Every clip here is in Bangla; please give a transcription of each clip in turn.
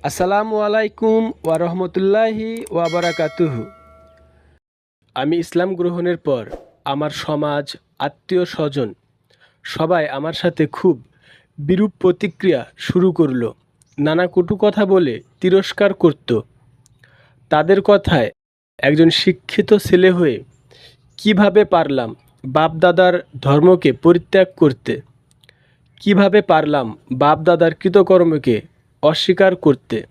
আসসালামু আলাইকুম ওয়া রাহমাতুল্লাহি ওয়া বারাকাতুহু। আমি ইসলাম গ্রহণের পর আমার সমাজ, আত্মীয় স্বজন সবাই আমার সাথে খুব বিরূপ প্রতিক্রিয়া শুরু করলো। নানা কটু কথা বলে তিরস্কার করত। তাদের কথায় একজন শিক্ষিত ছেলে হয়ে কিভাবে পারলাম বাপ-দাদার ধর্মকে পরিত্যাগ করতে? কিভাবে পারলাম বাপ-দাদার কৃতকর্মকে অস্বীকার করতে?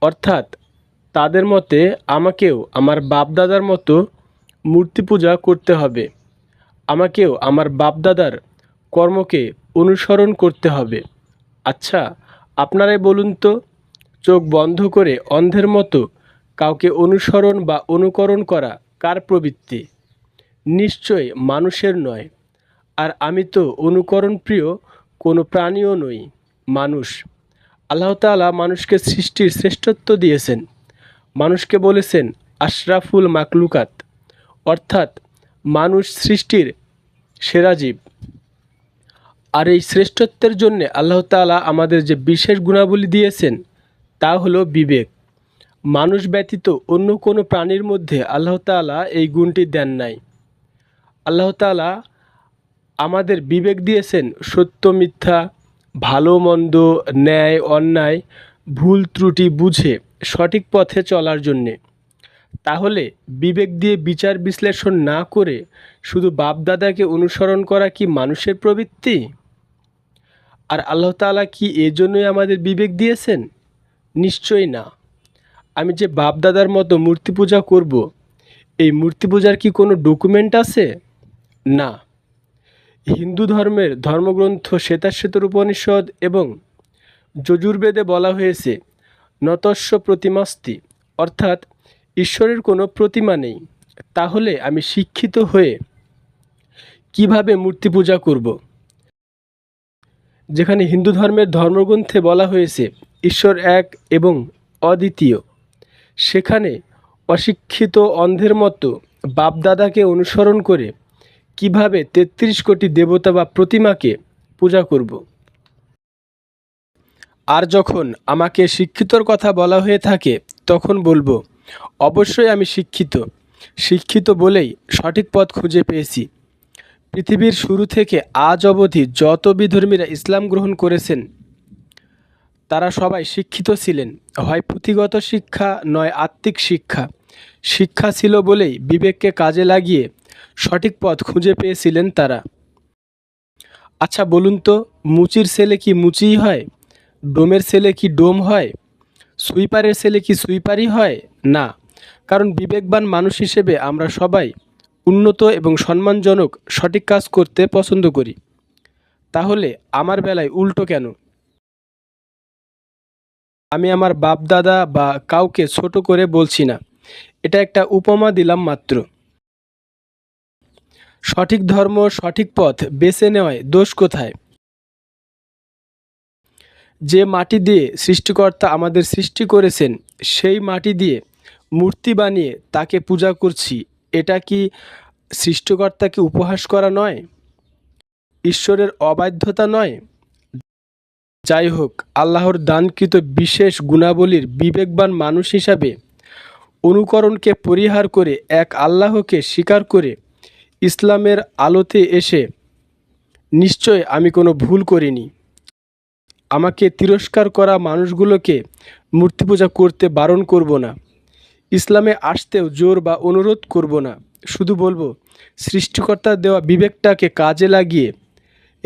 অর্থাৎ তাদের মতে আমাকেও আমার বাপ-দাদার মতো মূর্তি পূজা করতে হবে। আমাকেও আমার বাপ-দাদার কর্মকে অনুসরণ করতে হবে। আচ্ছা, আপনারাই বলুন তো, চোখ বন্ধ করে অন্ধের মতো কাউকে অনুসরণ বা অনুকরণ করা কার প্রবৃত্তি? নিশ্চয়ই মানুষের নয়। আর আমি তো অনুকরণপ্রিয় কোনো প্রাণীও নই, মানুষ। আল্লাহ তাআলা মানুষকে সৃষ্টির শ্রেষ্ঠত্ব দিয়েছেন। মানুষকে বলেছেন আশরাফুল মাকলুকাত, অর্থাৎ মানুষ সৃষ্টির সেরা জীব। আর এই শ্রেষ্ঠত্বের জন্যে আল্লাহ তাআলা আমাদের যে বিশেষ গুণাবলী দিয়েছেন তা হলো বিবেক। মানুষ ব্যতীত অন্য কোনো প্রাণীর মধ্যে আল্লাহ তাআলা এই গুণটি দেন নাই। আল্লাহ তাআলা আমাদের বিবেক দিয়েছেন সত্য মিথ্যা, ভালো মন্দ, ন্যায় অন্যায়, ভুল ত্রুটি বুঝে সঠিক পথে চলার জন্যে। তাহলে বিবেক দিয়ে বিচার বিশ্লেষণ না করে শুধু বাপ-দাদাকে অনুসরণ করা কি মানুষের প্রবৃত্তি? আর আল্লাহ তাআলা কি এজন্যই আমাদের বিবেক দিয়েছেন? নিশ্চয়ই না। আমি যে বাপ-দাদার মতো মূর্তি পূজা করব, এই মূর্তি পূজার কি কোনো ডকুমেন্ট আছে? না। হিন্দু ধর্মের ধর্মগ্রন্থ শ্বেতাশ্বেতর উপনিষদ এবং যজুর্বেদে বলা হয়েছে নতস্য প্রতিমাস্তি, অর্থাৎ ঈশ্বরের কোনো প্রতিমা নেই। তাহলে আমি শিক্ষিত হয়ে কিভাবে মূর্তি পূজা করব? যেখানে হিন্দু ধর্মের ধর্মগ্রন্থে বলা হয়েছে ঈশ্বর এক এবং অদ্বিতীয়, সেখানে অশিক্ষিত অন্ধের মতো বাপ-দাদাকে অনুসরণ করে কিভাবে ৩৩ কোটি দেবতা বা প্রতিমাকে পূজা করব? আর যখন আমাকে শিক্ষিতর কথা বলা হয়ে থাকে তখন বলবো, অবশ্যই আমি শিক্ষিত। শিক্ষিত বলেই সঠিক পথ খুঁজে পেয়েছি। পৃথিবীর শুরু থেকে আজ অবধি যত বিধর্মীরা ইসলাম গ্রহণ করেছেন তারা সবাই শিক্ষিত ছিলেন। হয় পুঁথিগত শিক্ষা, নয় আত্মিক শিক্ষা। শিক্ষা ছিল বলেই বিবেককে কাজে লাগিয়ে সঠিক পথ খুঁজে পেয়েছিলেন তারা। আচ্ছা বলুন তো, মুচির ছেলে কি মুচিই হয়? ডোমের ছেলে কি ডোম হয়? সুইপারের ছেলে কি সুইপারই হয়? না। কারণ বিবেকবান মানুষ হিসেবে আমরা সবাই উন্নত এবং সম্মানজনক সঠিক কাজ করতে পছন্দ করি। তাহলে আমার বেলায় উল্টো কেন? আমি আমার বাপ-দাদা বা কাউকে ছোট করে বলছি না, এটা একটা উপমা দিলাম মাত্র। সঠিক ধর্ম, সঠিক পথ বেছে নেওয়ায় দোষ কোথায়? যে মাটি দিয়ে সৃষ্টিকর্তা আমাদের সৃষ্টি করেছেন সেই মাটি দিয়ে মূর্তি বানিয়ে তাকে পূজা করছি, এটা কি সৃষ্টিকর্তাকে উপহাস করা নয়? ঈশ্বরের অবাধ্যতা নয়? যাই হোক, আল্লাহর দানকৃত বিশেষ গুণাবলীর বিবেকবান মানুষ হিসাবে অনুকরণকে পরিহার করে এক আল্লাহকে স্বীকার করে ইসলামের আলোতে এসে নিশ্চয় আমি কোনো ভুল করিনি। আমাকে তিরস্কার করা মানুষগুলোকে মূর্তি পূজা করতে বারণ করব না। ইসলামে আসতেও জোর বা অনুরোধ করব না। শুধু বলবো, সৃষ্টিকর্তার দেওয়া বিবেকটাকে কাজে লাগিয়ে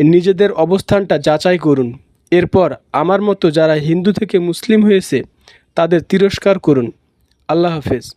নিজেদের অবস্থানটা যাচাই করুন। এরপর আমার মতো যারা হিন্দু থেকে মুসলিম হয়েছে তাদের তিরস্কার করুন। আল্লাহ হাফেজ।